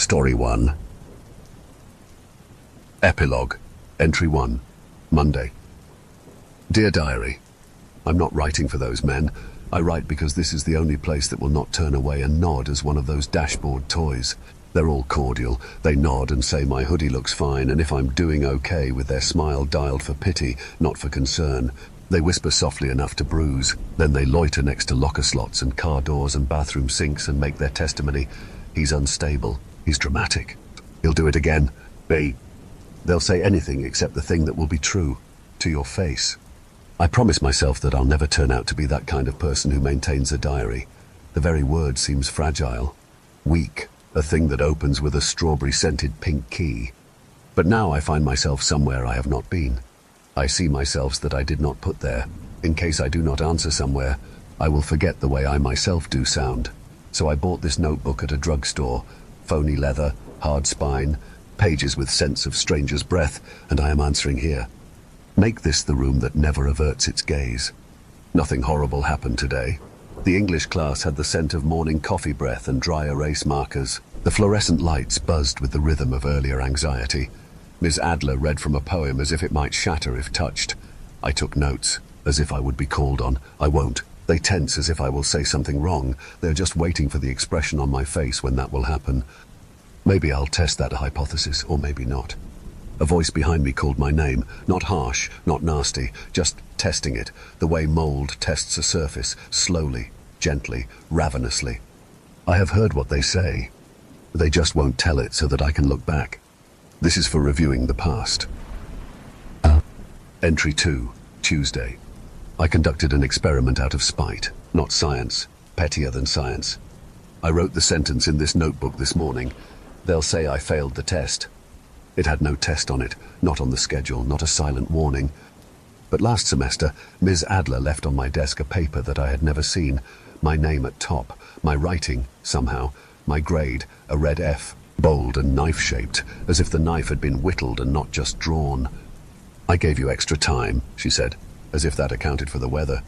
Story 1. Epilogue. Entry 1. Monday. Dear Diary, I'm not writing for those men. I write because this is the only place that will not turn away and nod as one of those dashboard toys. They're all cordial. They nod and say my hoodie looks fine, and if I'm doing okay, with their smile dialed for pity, not for concern. They whisper softly enough to bruise. Then they loiter next to locker slots and car doors and bathroom sinks and make their testimony. He's unstable. He's dramatic. He'll do it again. They'll say anything except the thing that will be true, to your face. I promise myself that I'll never turn out to be that kind of person who maintains a diary. The very word seems fragile. Weak, a thing that opens with a strawberry-scented pink key. But now I find myself somewhere I have not been. I see myself that I did not put there. In case I do not answer somewhere, I will forget the way I myself do sound. So I bought this notebook at a drugstore. Phony leather, hard spine, pages with scents of stranger's breath, and I am answering here. Make this the room that never averts its gaze. Nothing horrible happened today. The English class had the scent of morning coffee breath and dry erase markers. The fluorescent lights buzzed with the rhythm of earlier anxiety. Miss Adler read from a poem as if it might shatter if touched. I took notes, as if I would be called on. I won't. They tense as if I will say something wrong. They're just waiting for the expression on my face when that will happen. Maybe I'll test that hypothesis, or maybe not. A voice behind me called my name, not harsh, not nasty, just testing it, the way mold tests a surface, slowly, gently, ravenously. I have heard what they say. They just won't tell it so that I can look back. This is for reviewing the past. Entry 2, Tuesday. I conducted an experiment out of spite, not science, pettier than science. I wrote the sentence in this notebook this morning. They'll say I failed the test. It had no test on it, not on the schedule, not a silent warning. But last semester, Ms. Adler left on my desk a paper that I had never seen, my name at top, my writing, somehow, my grade, a red F, bold and knife-shaped, as if the knife had been whittled and not just drawn. I gave you extra time, she said, as if that accounted for the weather.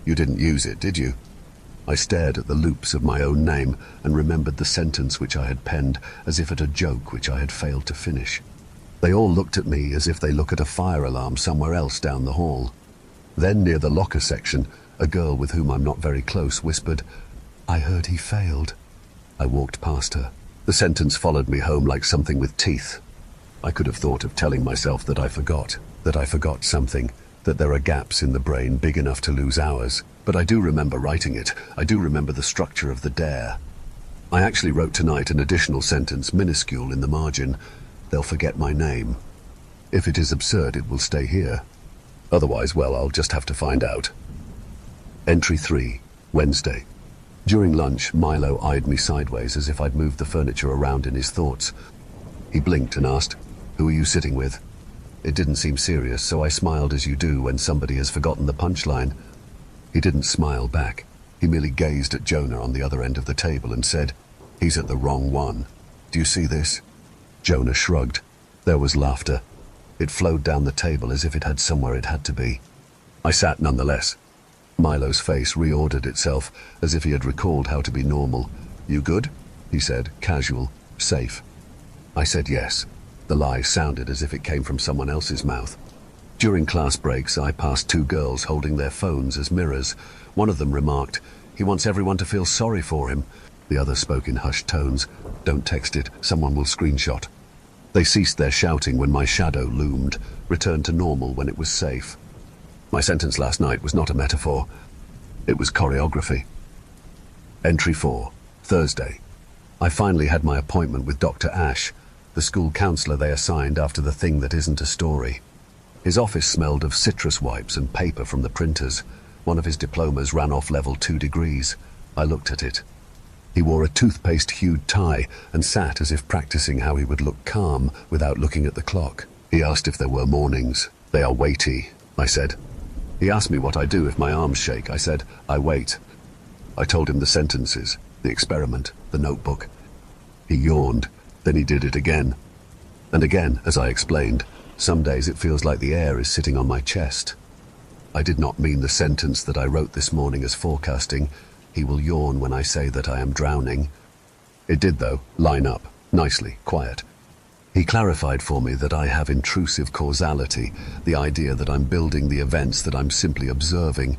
You didn't use it, did you? I stared at the loops of my own name and remembered the sentence which I had penned, as if at a joke which I had failed to finish. They all looked at me as if they look at a fire alarm somewhere else down the hall. Then, near the locker section, a girl with whom I'm not very close whispered, "I heard he failed." I walked past her. The sentence followed me home like something with teeth. I could have thought of telling myself that I forgot something, that there are gaps in the brain big enough to lose hours. But I do remember writing it. I do remember the structure of the dare. I actually wrote tonight an additional sentence, minuscule, in the margin. They'll forget my name. If it is absurd, it will stay here. Otherwise, well, I'll just have to find out. Entry 3, Wednesday. During lunch, Milo eyed me sideways as if I'd moved the furniture around in his thoughts. He blinked and asked, "Who are you sitting with?" It didn't seem serious, so I smiled as you do when somebody has forgotten the punchline. He didn't smile back. He merely gazed at Jonah on the other end of the table and said, "He's at the wrong one. Do you see this?" Jonah shrugged. There was laughter. It flowed down the table as if it had somewhere it had to be. I sat nonetheless. Milo's face reordered itself as if he had recalled how to be normal. "You good?" he said, casual, safe. I said yes. The lie sounded as if it came from someone else's mouth. During class breaks, I passed two girls holding their phones as mirrors. One of them remarked, "He wants everyone to feel sorry for him." The other spoke in hushed tones, "Don't text it, someone will screenshot." They ceased their shouting when my shadow loomed, returned to normal when it was safe. My sentence last night was not a metaphor. It was choreography. Entry 4, Thursday. I finally had my appointment with Dr. Ash, the school counselor they assigned after the thing that isn't a story. His office smelled of citrus wipes and paper from the printers. One of his diplomas ran off level 2 degrees. I looked at it. He wore a toothpaste-hued tie and sat as if practicing how he would look calm without looking at the clock. He asked if there were mornings. "They are weighty," I said. He asked me what I do if my arms shake. I said, "I wait." I told him the sentences, the experiment, the notebook. He yawned. Then he did it again. And again, as I explained. Some days it feels like the air is sitting on my chest. I did not mean the sentence that I wrote this morning as forecasting. He will yawn when I say that I am drowning. It did, though, line up. nicely, quiet. He clarified for me that I have intrusive causality, the idea that I'm building the events that I'm simply observing.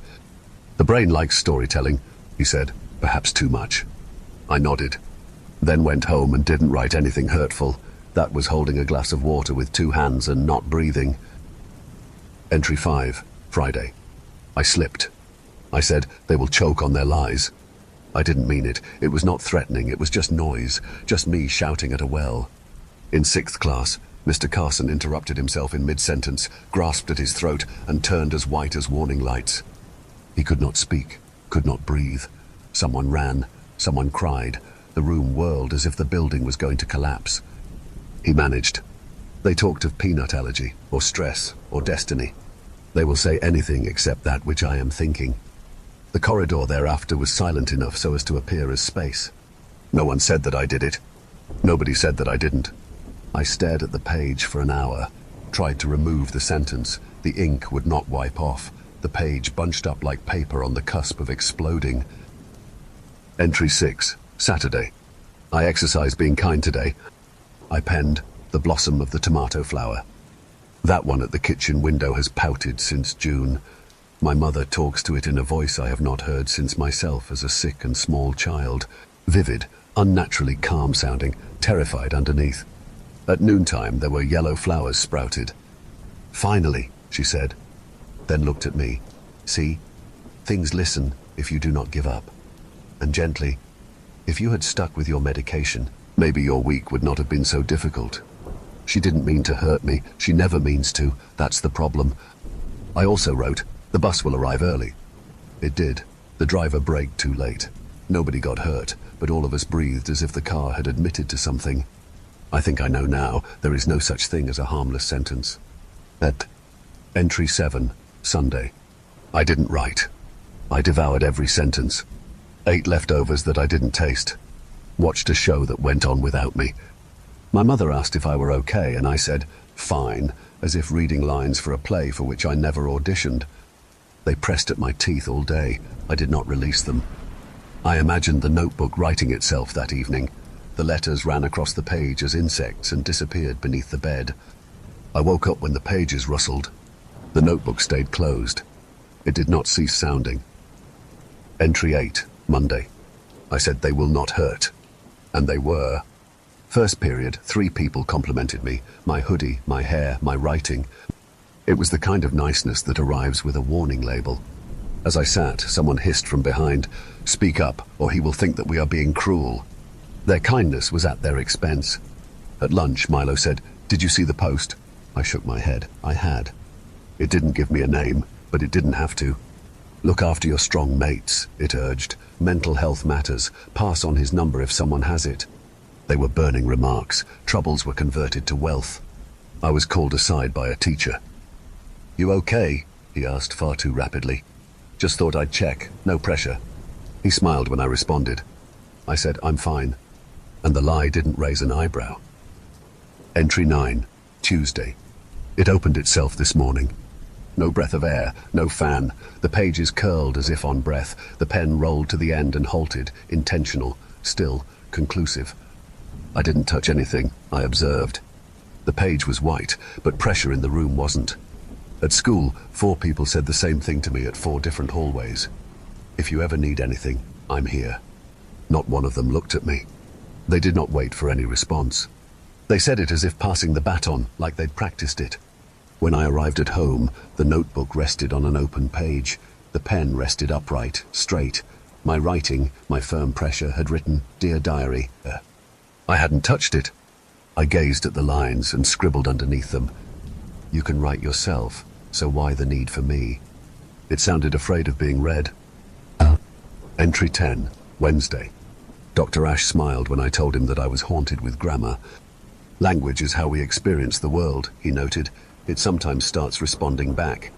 The brain likes storytelling, he said, perhaps too much. I nodded, then went home and didn't write anything hurtful. That was holding a glass of water with 2 hands and not breathing. Entry 5, Friday. I slipped. I said, they will choke on their lies. I didn't mean it. It was not threatening. It was just noise, just me shouting at a well. In 6th class, Mr. Carson interrupted himself in mid-sentence, grasped at his throat, and turned as white as warning lights. He could not speak, could not breathe. Someone ran, someone cried. The room whirled as if the building was going to collapse. He managed. They talked of peanut allergy, or stress, or destiny. They will say anything except that which I am thinking. The corridor thereafter was silent enough so as to appear as space. No one said that I did it. Nobody said that I didn't. I stared at the page for an hour, tried to remove the sentence. The ink would not wipe off. The page bunched up like paper on the cusp of exploding. Entry 6, Saturday. I exercised being kind today. I penned the blossom of the tomato flower. That one at the kitchen window has pouted since June. My mother talks to it in a voice I have not heard since myself as a sick and small child. Vivid, unnaturally calm-sounding, terrified underneath. At noontime there were yellow flowers sprouted. Finally, she said, then looked at me. See, things listen if you do not give up. And gently, if you had stuck with your medication, maybe your week would not have been so difficult. She didn't mean to hurt me. She never means to. That's the problem. I also wrote, the bus will arrive early. It did. The driver braked too late. Nobody got hurt, but all of us breathed as if the car had admitted to something. I think I know now, there is no such thing as a harmless sentence. At Entry 7, Sunday. I didn't write. I devoured every sentence. Ate leftovers that I didn't taste. Watched a show that went on without me. My mother asked if I were okay, and I said, fine, as if reading lines for a play for which I never auditioned. They pressed at my teeth all day. I did not release them. I imagined the notebook writing itself that evening. The letters ran across the page as insects and disappeared beneath the bed. I woke up when the pages rustled. The notebook stayed closed. It did not cease sounding. Entry 8, Monday. I said they will not hurt. And they were. First period, 3 people complimented me. My hoodie, my hair, my writing. It was the kind of niceness that arrives with a warning label. As I sat, someone hissed from behind, speak up, or he will think that we are being cruel. Their kindness was at their expense. At lunch, Milo said, did you see the post? I shook my head. I had. It didn't give me a name, but it didn't have to. Look after your strong mates, it urged. Mental health matters. Pass on his number if someone has it. They were burning remarks. Troubles were converted to wealth. I was called aside by a teacher. You okay? He asked far too rapidly. Just thought I'd check. No pressure. He smiled when I responded. I said, I'm fine. And the lie didn't raise an eyebrow. Entry 9, Tuesday. It opened itself this morning. No breath of air, no fan. The pages curled as if on breath. The pen rolled to the end and halted, intentional, still, conclusive. I didn't touch anything, I observed. The page was white, but pressure in the room wasn't. At school, 4 people said the same thing to me at 4 different hallways. If you ever need anything, I'm here. Not one of them looked at me. They did not wait for any response. They said it as if passing the baton, like they'd practiced it. When I arrived at home, the notebook rested on an open page. The pen rested upright, straight. My writing, my firm pressure, had written, Dear Diary. I hadn't touched it. I gazed at the lines and scribbled underneath them. You can write yourself, so why the need for me? It sounded afraid of being read. Entry 10, Wednesday. Dr. Ash smiled when I told him that I was haunted with grammar. Language is how we experience the world, he noted. It sometimes starts responding back.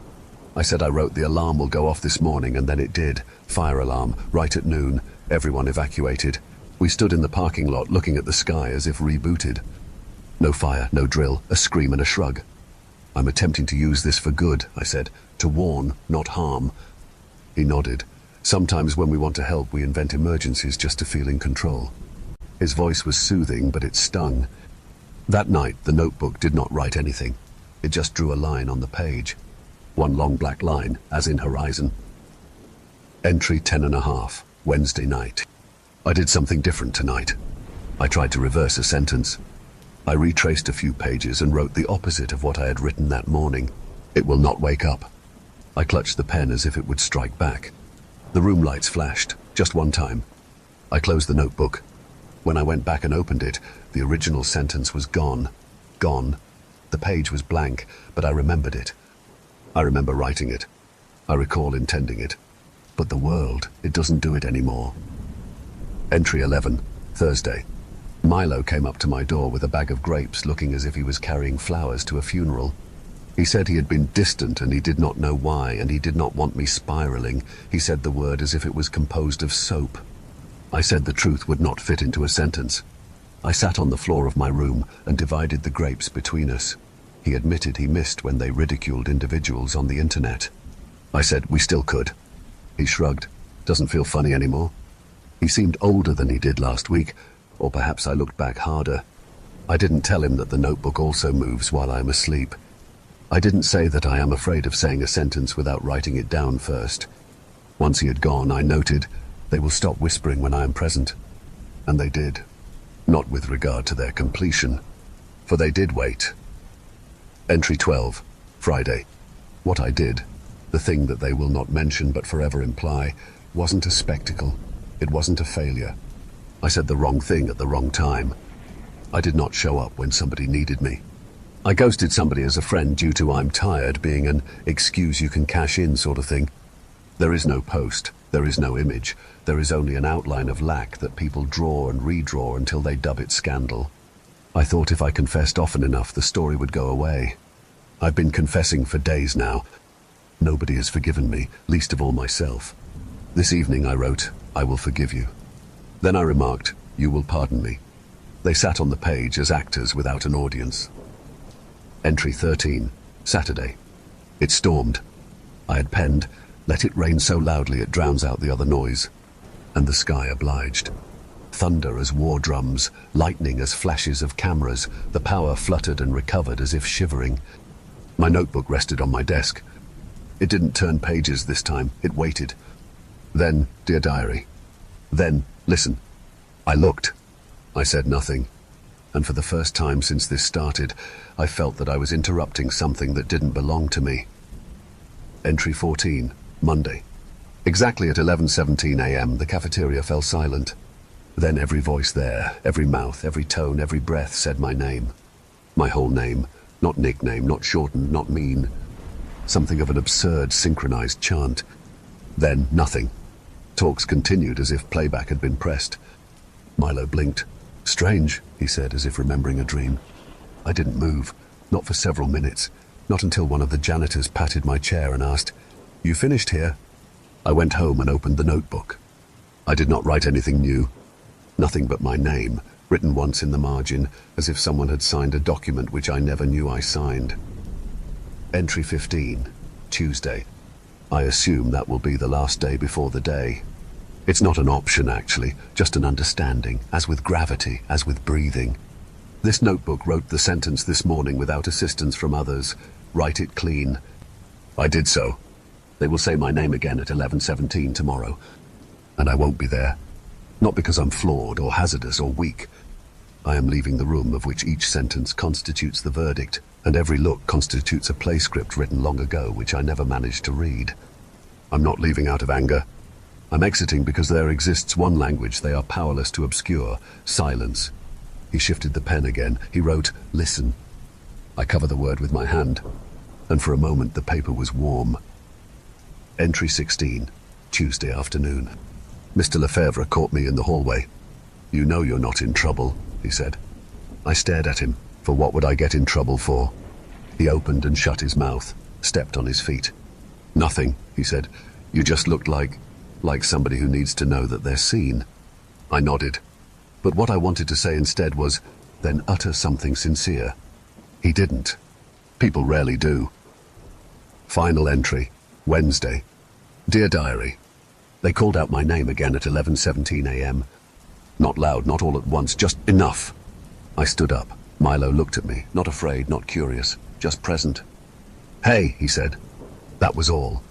I said I wrote the alarm will go off this morning, and then it did. Fire alarm, right at noon. Everyone evacuated. We stood in the parking lot looking at the sky as if rebooted. No fire, no drill, a scream and a shrug. I'm attempting to use this for good, I said. To warn, not harm. He nodded. Sometimes when we want to help, we invent emergencies just to feel in control. His voice was soothing, but it stung. That night, the notebook did not write anything. It just drew a line on the page. One long black line, as in horizon. Entry 10:30, Wednesday night. I did something different tonight. I tried to reverse a sentence. I retraced a few pages and wrote the opposite of what I had written that morning. It will not wake up. I clutched the pen as if it would strike back. The room lights flashed, just one time. I closed the notebook. When I went back and opened it, the original sentence was gone. Gone. The page was blank, but I remembered it. I remember writing it. I recall intending it. But the world, it doesn't do it anymore. Entry 11, Thursday. Milo came up to my door with a bag of grapes, looking as if he was carrying flowers to a funeral. He said he had been distant and he did not know why, and he did not want me spiraling. He said the word as if it was composed of soap. I said the truth would not fit into a sentence. I sat on the floor of my room and divided the grapes between us. He admitted he missed when they ridiculed individuals on the internet. I said we still could. He shrugged. Doesn't feel funny anymore. He seemed older than he did last week, or perhaps I looked back harder. I didn't tell him that the notebook also moves while I am asleep. I didn't say that I am afraid of saying a sentence without writing it down first. Once he had gone, I noted, they will stop whispering when I am present. And they did. Not with regard to their completion, for they did wait. Entry 12, Friday. What I did, the thing that they will not mention but forever imply, wasn't a spectacle. It wasn't a failure. I said the wrong thing at the wrong time. I did not show up when somebody needed me. I ghosted somebody as a friend due to I'm tired being an excuse you can cash in sort of thing. There is no post, there is no image, there is only an outline of lack that people draw and redraw until they dub it scandal. I thought if I confessed often enough the story would go away. I've been confessing for days now. Nobody has forgiven me, least of all myself. This evening I wrote, I will forgive you. Then I remarked, you will pardon me. They sat on the page as actors without an audience. Entry 13, Saturday. It stormed. I had penned, let it rain so loudly it drowns out the other noise. And the sky obliged. Thunder as war drums, lightning as flashes of cameras, the power fluttered and recovered as if shivering. My notebook rested on my desk. It didn't turn pages this time, it waited. Then, dear diary. Then, listen. I looked. I said nothing. And for the first time since this started, I felt that I was interrupting something that didn't belong to me. Entry 14, Monday. Exactly at 11:17 a.m., the cafeteria fell silent. Then every voice there, every mouth, every tone, every breath said my name. My whole name, not nickname, not shortened, not mean. Something of an absurd, synchronized chant. Then nothing. Talks continued as if playback had been pressed. Milo blinked. Strange, he said, as if remembering a dream. I didn't move, not for several minutes, not until one of the janitors patted my chair and asked, "You finished here?" I went home and opened the notebook. I did not write anything new. Nothing but my name, written once in the margin, as if someone had signed a document which I never knew I signed. Entry 15, Tuesday. I assume that will be the last day before the day. It's not an option, actually, just an understanding, as with gravity, as with breathing. This notebook wrote the sentence this morning without assistance from others. Write it clean. I did so. They will say my name again at 11:17 tomorrow. And I won't be there. Not because I'm flawed or hazardous or weak. I am leaving the room of which each sentence constitutes the verdict, and every look constitutes a play script written long ago which I never managed to read. I'm not leaving out of anger. I'm exiting because there exists one language they are powerless to obscure: silence. He shifted the pen again. He wrote, "Listen." I covered the word with my hand, and for a moment the paper was warm. Entry 16, Tuesday afternoon. Mr. Lefebvre caught me in the hallway. "You know you're not in trouble," he said. I stared at him. For what would I get in trouble for? He opened and shut his mouth, stepped on his feet. "Nothing," he said. "You just looked like somebody who needs to know that they're seen." I nodded. But what I wanted to say instead was, "Then utter something sincere." He didn't. People rarely do. Final entry, Wednesday. Dear Diary. They called out my name again at 11:17 a.m. Not loud, not all at once, just enough. I stood up. Milo looked at me, not afraid, not curious, just present. "Hey," he said. That was all.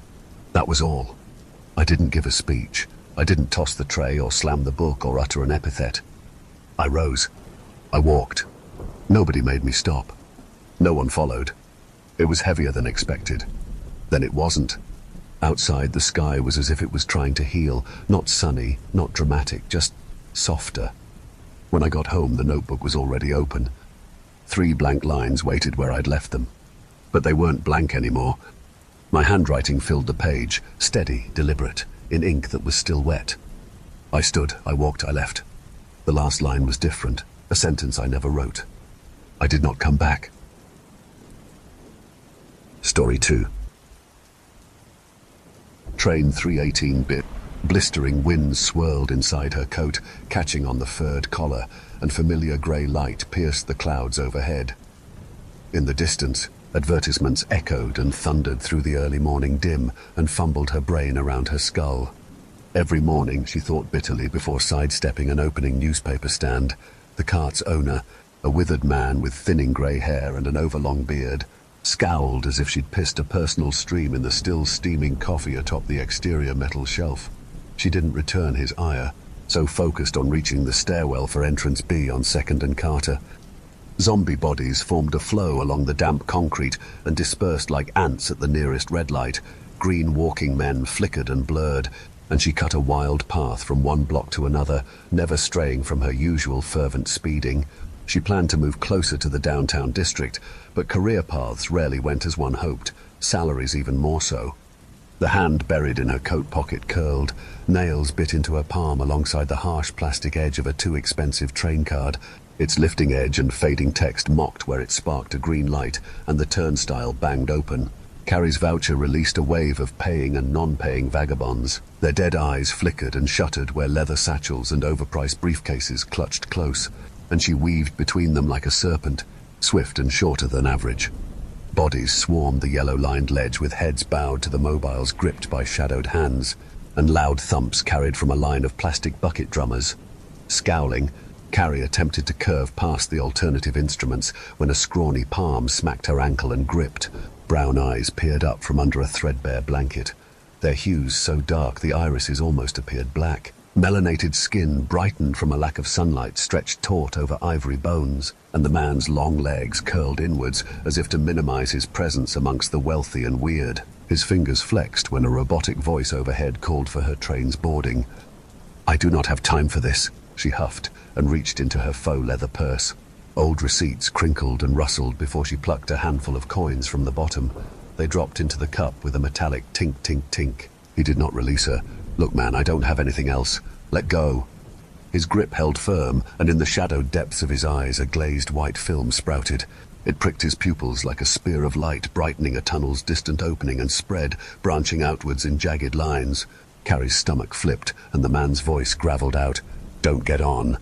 That was all. I didn't give a speech. I didn't toss the tray or slam the book or utter an epithet. I rose. I walked. Nobody made me stop. No one followed. It was heavier than expected. Then it wasn't. Outside, the sky was as if it was trying to heal, not sunny, not dramatic, just softer. When I got home, the notebook was already open. 3 blank lines waited where I'd left them. But they weren't blank anymore. My handwriting filled the page, steady, deliberate, in ink that was still wet. I stood, I walked, I left. The last line was different, a sentence I never wrote. I did not come back. Story 2. Train 318 bit. Blistering winds swirled inside her coat, catching on the furred collar, and familiar grey light pierced the clouds overhead. In the distance, advertisements echoed and thundered through the early morning dim and fumbled her brain around her skull. Every morning, she thought bitterly before sidestepping an opening newspaper stand. The cart's owner, a withered man with thinning grey hair and an overlong beard, scowled as if she'd pissed a personal stream in the still steaming coffee atop the exterior metal shelf. She didn't return his ire, so focused on reaching the stairwell for entrance B on 2nd and Carter. Zombie bodies formed a flow along the damp concrete and dispersed like ants at the nearest red light. Green walking men flickered and blurred, and she cut a wild path from one block to another, never straying from her usual fervent speeding. She planned to move closer to the downtown district, but career paths rarely went as one hoped, salaries even more so. The hand buried in her coat pocket curled, nails bit into her palm alongside the harsh plastic edge of a too expensive train card. Its lifting edge and fading text mocked where it sparked a green light and the turnstile banged open. Carrie's voucher released a wave of paying and non-paying vagabonds. Their dead eyes flickered and shuttered where leather satchels and overpriced briefcases clutched close, and she weaved between them like a serpent, swift and shorter than average. Bodies swarmed the yellow-lined ledge with heads bowed to the mobiles gripped by shadowed hands, and loud thumps carried from a line of plastic bucket drummers. Scowling, Carrie attempted to curve past the alternative instruments when a scrawny palm smacked her ankle and gripped. Brown eyes peered up from under a threadbare blanket, their hues so dark the irises almost appeared black. Melanated skin brightened from a lack of sunlight stretched taut over ivory bones, and the man's long legs curled inwards as if to minimize his presence amongst the wealthy and weird. His fingers flexed when a robotic voice overhead called for her train's boarding. "I do not have time for this," she huffed and reached into her faux leather purse. Old receipts crinkled and rustled before she plucked a handful of coins from the bottom. They dropped into the cup with a metallic tink, tink, tink. He did not release her. "Look, man, I don't have anything else. Let go." His grip held firm, and in the shadowed depths of his eyes a glazed white film sprouted. It pricked his pupils like a spear of light, brightening a tunnel's distant opening and spread, branching outwards in jagged lines. Carrie's stomach flipped, and the man's voice gravelled out, "Don't get on."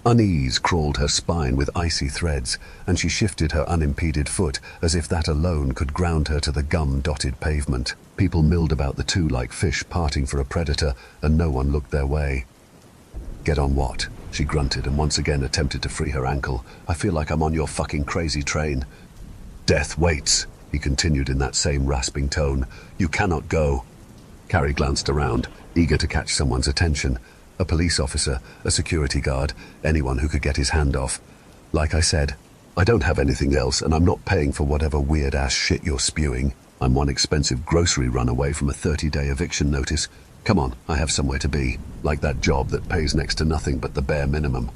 Unease crawled her spine with icy threads, and she shifted her unimpeded foot as if that alone could ground her to the gum-dotted pavement. People milled about the two like fish parting for a predator, and no one looked their way. "Get on what?" she grunted and once again attempted to free her ankle. "I feel like I'm on your fucking crazy train." "Death waits," he continued in that same rasping tone. "You cannot go." Carrie glanced around, eager to catch someone's attention. A police officer, a security guard, anyone who could get his hand off. "Like I said, I don't have anything else, and I'm not paying for whatever weird-ass shit you're spewing. I'm one expensive grocery run away from a 30-day eviction notice. Come on, I have somewhere to be, like that job that pays next to nothing but the bare minimum."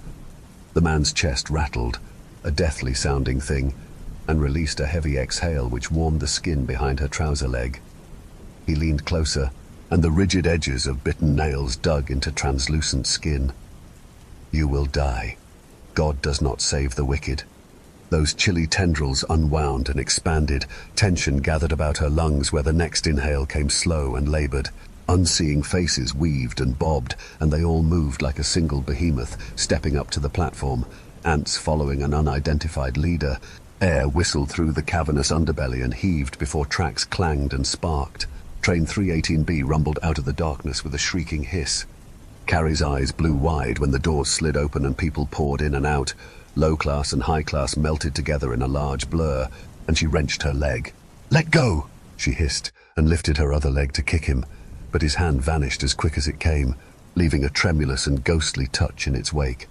The man's chest rattled, a deathly-sounding thing, and released a heavy exhale which warmed the skin behind her trouser leg. He leaned closer, and the rigid edges of bitten nails dug into translucent skin. "You will die. God does not save the wicked." Those chilly tendrils unwound and expanded, tension gathered about her lungs where the next inhale came slow and labored. Unseeing faces weaved and bobbed, and they all moved like a single behemoth, stepping up to the platform, ants following an unidentified leader. Air whistled through the cavernous underbelly and heaved before tracks clanged and sparked. Train 318B rumbled out of the darkness with a shrieking hiss. Carrie's eyes blew wide when the doors slid open and people poured in and out. Low class and high class melted together in a large blur, and she wrenched her leg. "Let go!" she hissed, and lifted her other leg to kick him, but his hand vanished as quick as it came, leaving a tremulous and ghostly touch in its wake.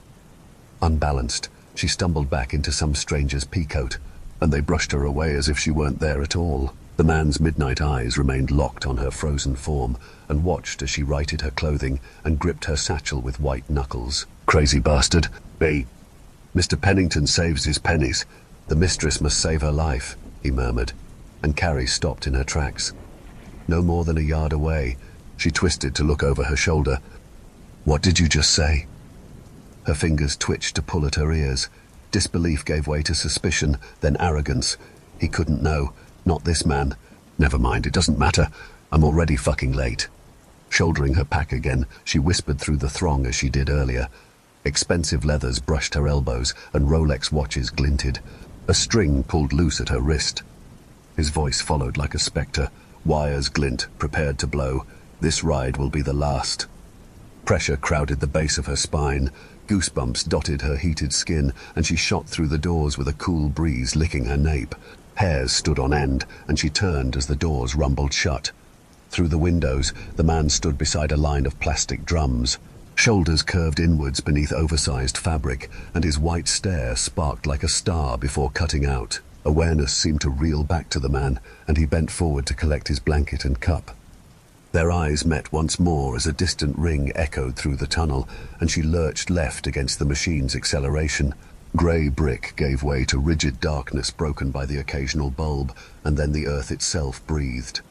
Unbalanced, she stumbled back into some stranger's peacoat, and they brushed her away as if she weren't there at all. The man's midnight eyes remained locked on her frozen form and watched as she righted her clothing and gripped her satchel with white knuckles. "Crazy bastard. Mr. Pennington saves his pennies. The mistress must save her life," he murmured, and Carrie stopped in her tracks. No more than a yard away, she twisted to look over her shoulder. "What did you just say?" Her fingers twitched to pull at her ears. Disbelief gave way to suspicion, then arrogance. He couldn't know. Not this man. "Never mind, it doesn't matter. I'm already fucking late." Shouldering her pack again, she whispered through the throng as she did earlier. Expensive leathers brushed her elbows and Rolex watches glinted. A string pulled loose at her wrist. His voice followed like a spectre. Wires glint, prepared to blow. "This ride will be the last." Pressure crowded the base of her spine. Goosebumps dotted her heated skin, and she shot through the doors with a cool breeze licking her nape. Hairs stood on end, and she turned as the doors rumbled shut. Through the windows, the man stood beside a line of plastic drums. Shoulders curved inwards beneath oversized fabric, and his white stare sparked like a star before cutting out. Awareness seemed to reel back to the man, and he bent forward to collect his blanket and cup. Their eyes met once more as a distant ring echoed through the tunnel, and she lurched left against the machine's acceleration. Grey brick gave way to rigid darkness broken by the occasional bulb, and then the earth itself breathed.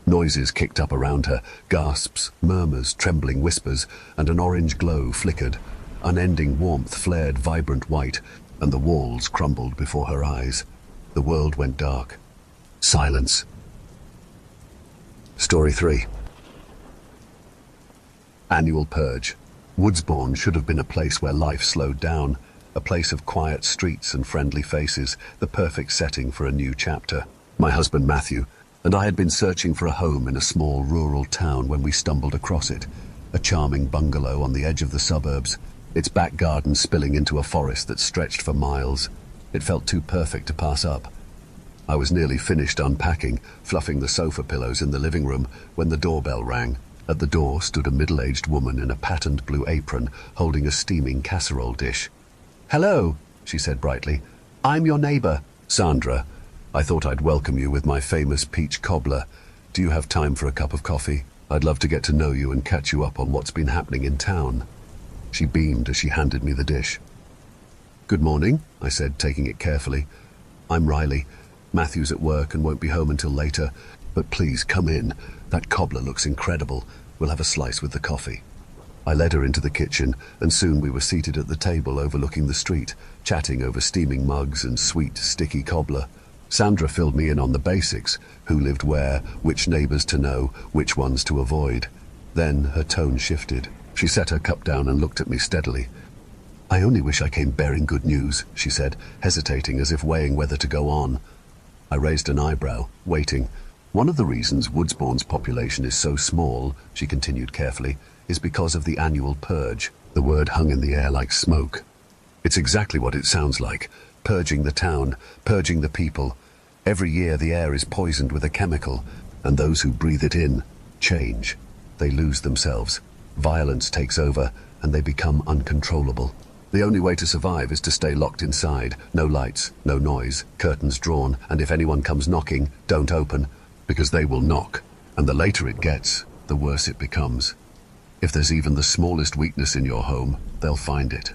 Noises kicked up around her, gasps, murmurs, trembling whispers, and an orange glow flickered. Unending warmth flared vibrant white, and the walls crumbled before her eyes. The world went dark. Silence. Story 3. Annual Purge. Woodsbourne should have been a place where life slowed down, a place of quiet streets and friendly faces, the perfect setting for a new chapter. My husband Matthew and I had been searching for a home in a small rural town when we stumbled across it, a charming bungalow on the edge of the suburbs, its back garden spilling into a forest that stretched for miles. It felt too perfect to pass up. I was nearly finished unpacking, fluffing the sofa pillows in the living room, when the doorbell rang. At the door stood a middle-aged woman in a patterned blue apron, holding a steaming casserole dish. "Hello," she said brightly. "I'm your neighbor, Sandra. I thought I'd welcome you with my famous peach cobbler. Do you have time for a cup of coffee? I'd love to get to know you and catch you up on what's been happening in town." She beamed as she handed me the dish. "Good morning," I said, taking it carefully. "I'm Riley. Matthew's at work and won't be home until later, but please come in. That cobbler looks incredible. We'll have a slice with the coffee." I led her into the kitchen, and soon we were seated at the table overlooking the street, chatting over steaming mugs and sweet, sticky cobbler. Sandra filled me in on the basics: who lived where, which neighbors to know, which ones to avoid. Then her tone shifted. She set her cup down and looked at me steadily. "I only wish I came bearing good news," she said, hesitating as if weighing whether to go on. I raised an eyebrow, waiting. "One of the reasons Woodsbourne's population is so small," she continued carefully, "is because of the annual purge." The word hung in the air like smoke. "It's exactly what it sounds like. Purging the town, purging the people. Every year the air is poisoned with a chemical, and those who breathe it in change. They lose themselves. Violence takes over, and they become uncontrollable. The only way to survive is to stay locked inside. No lights, no noise, curtains drawn, and if anyone comes knocking, don't open, because they will knock. And the later it gets, the worse it becomes. If there's even the smallest weakness in your home, they'll find it."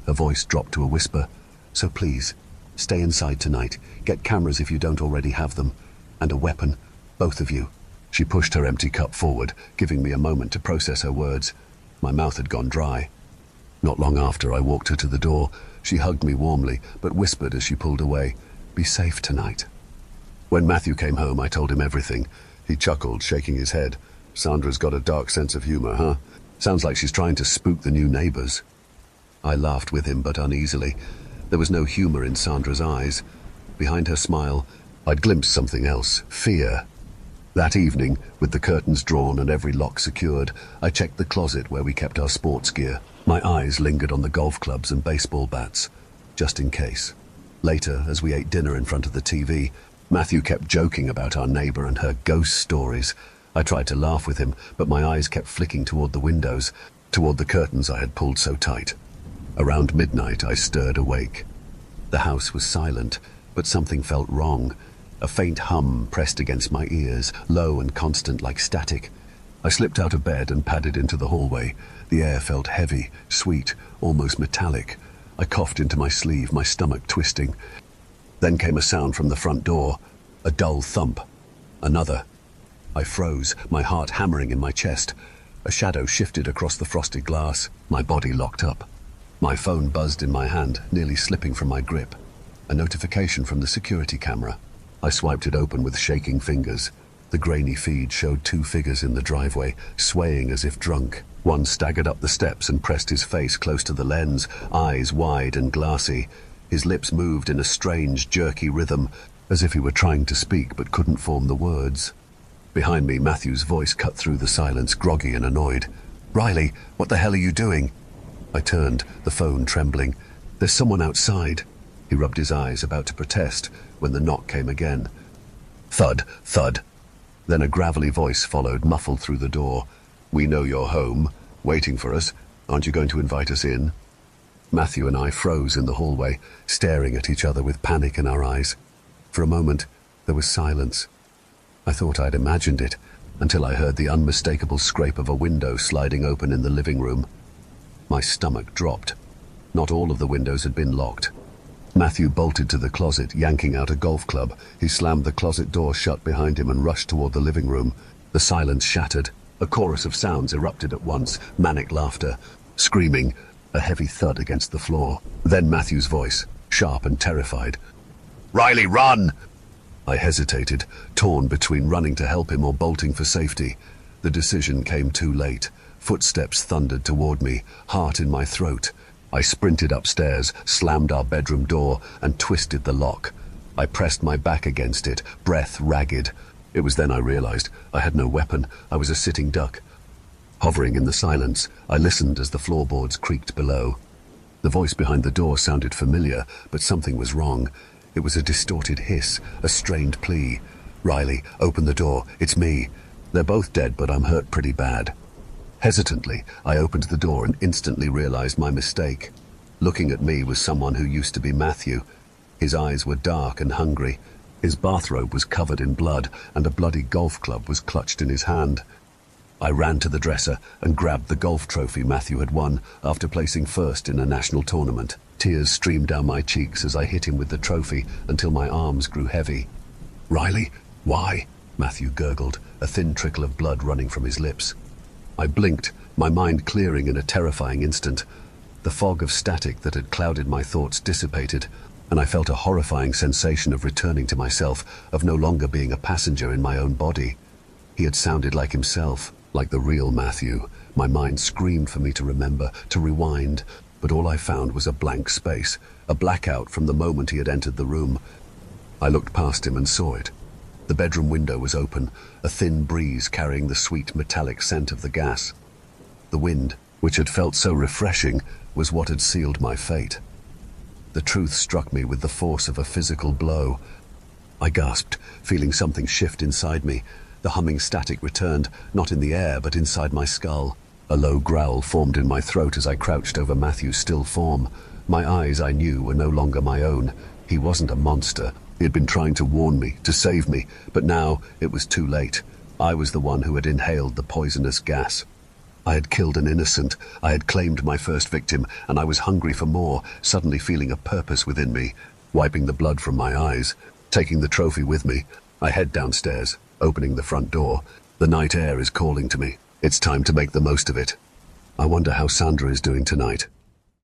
Her voice dropped to a whisper. "So please, stay inside tonight. Get cameras if you don't already have them. And a weapon, both of you." She pushed her empty cup forward, giving me a moment to process her words. My mouth had gone dry. Not long after, I walked her to the door. She hugged me warmly, but whispered as she pulled away, "Be safe tonight." When Matthew came home, I told him everything. He chuckled, shaking his head. "Sandra's got a dark sense of humor, huh? Sounds like she's trying to spook the new neighbors." I laughed with him, but uneasily. There was no humor in Sandra's eyes. Behind her smile, I'd glimpsed something else: fear. That evening, with the curtains drawn and every lock secured, I checked the closet where we kept our sports gear. My eyes lingered on the golf clubs and baseball bats, just in case. Later, as we ate dinner in front of the TV, Matthew kept joking about our neighbor and her ghost stories. I tried to laugh with him, but my eyes kept flicking toward the windows, toward the curtains I had pulled so tight. Around midnight, I stirred awake. The house was silent, but something felt wrong. A faint hum pressed against my ears, low and constant like static. I slipped out of bed and padded into the hallway. The air felt heavy, sweet, almost metallic. I coughed into my sleeve, my stomach twisting. Then came a sound from the front door, a dull thump. Another. I froze, my heart hammering in my chest. A shadow shifted across the frosted glass. My body locked up. My phone buzzed in my hand, nearly slipping from my grip. A notification from the security camera. I swiped it open with shaking fingers. The grainy feed showed 2 figures in the driveway, swaying as if drunk. One staggered up the steps and pressed his face close to the lens, eyes wide and glassy. His lips moved in a strange, jerky rhythm, as if he were trying to speak but couldn't form the words. Behind me, Matthew's voice cut through the silence, groggy and annoyed. "Riley, what the hell are you doing?" I turned, the phone trembling. "There's someone outside." He rubbed his eyes, about to protest, when the knock came again. Thud, thud. Then a gravelly voice followed, muffled through the door. "We know you're home, waiting for us. Aren't you going to invite us in?" Matthew and I froze in the hallway, staring at each other with panic in our eyes. For a moment, there was silence. I thought I'd imagined it, until I heard the unmistakable scrape of a window sliding open in the living room. My stomach dropped. Not all of the windows had been locked. Matthew bolted to the closet, yanking out a golf club. He slammed the closet door shut behind him and rushed toward the living room. The silence shattered. A chorus of sounds erupted at once, manic laughter, screaming, a heavy thud against the floor. Then Matthew's voice, sharp and terrified. "Riley, run!" I hesitated, torn between running to help him or bolting for safety. The decision came too late. Footsteps thundered toward me, heart in my throat. I sprinted upstairs, slammed our bedroom door, and twisted the lock. I pressed my back against it, breath ragged. It was then I realized I had no weapon. I was a sitting duck. Hovering in the silence, I listened as the floorboards creaked below. The voice behind the door sounded familiar, but something was wrong. It was a distorted hiss, a strained plea. "Riley, open the door. It's me. They're both dead, but I'm hurt pretty bad." Hesitantly, I opened the door and instantly realized my mistake. Looking at me was someone who used to be Matthew. His eyes were dark and hungry. His bathrobe was covered in blood, and a bloody golf club was clutched in his hand. I ran to the dresser and grabbed the golf trophy Matthew had won after placing first in a national tournament. Tears streamed down my cheeks as I hit him with the trophy until my arms grew heavy. "Riley, why?" Matthew gurgled, a thin trickle of blood running from his lips. I blinked, my mind clearing in a terrifying instant. The fog of static that had clouded my thoughts dissipated, and I felt a horrifying sensation of returning to myself, of no longer being a passenger in my own body. He had sounded like himself, like the real Matthew. My mind screamed for me to remember, to rewind, but all I found was a blank space, a blackout from the moment he had entered the room. I looked past him and saw it. The bedroom window was open, a thin breeze carrying the sweet metallic scent of the gas. The wind, which had felt so refreshing, was what had sealed my fate. The truth struck me with the force of a physical blow. I gasped, feeling something shift inside me. The humming static returned, not in the air, but inside my skull. A low growl formed in my throat as I crouched over Matthew's still form. My eyes, I knew, were no longer my own. He wasn't a monster. He had been trying to warn me, to save me, but now it was too late. I was the one who had inhaled the poisonous gas. I had killed an innocent, I had claimed my first victim, and I was hungry for more, suddenly feeling a purpose within me. Wiping the blood from my eyes, taking the trophy with me, I head downstairs, opening the front door. The night air is calling to me. It's time to make the most of it. I wonder how Sandra is doing tonight.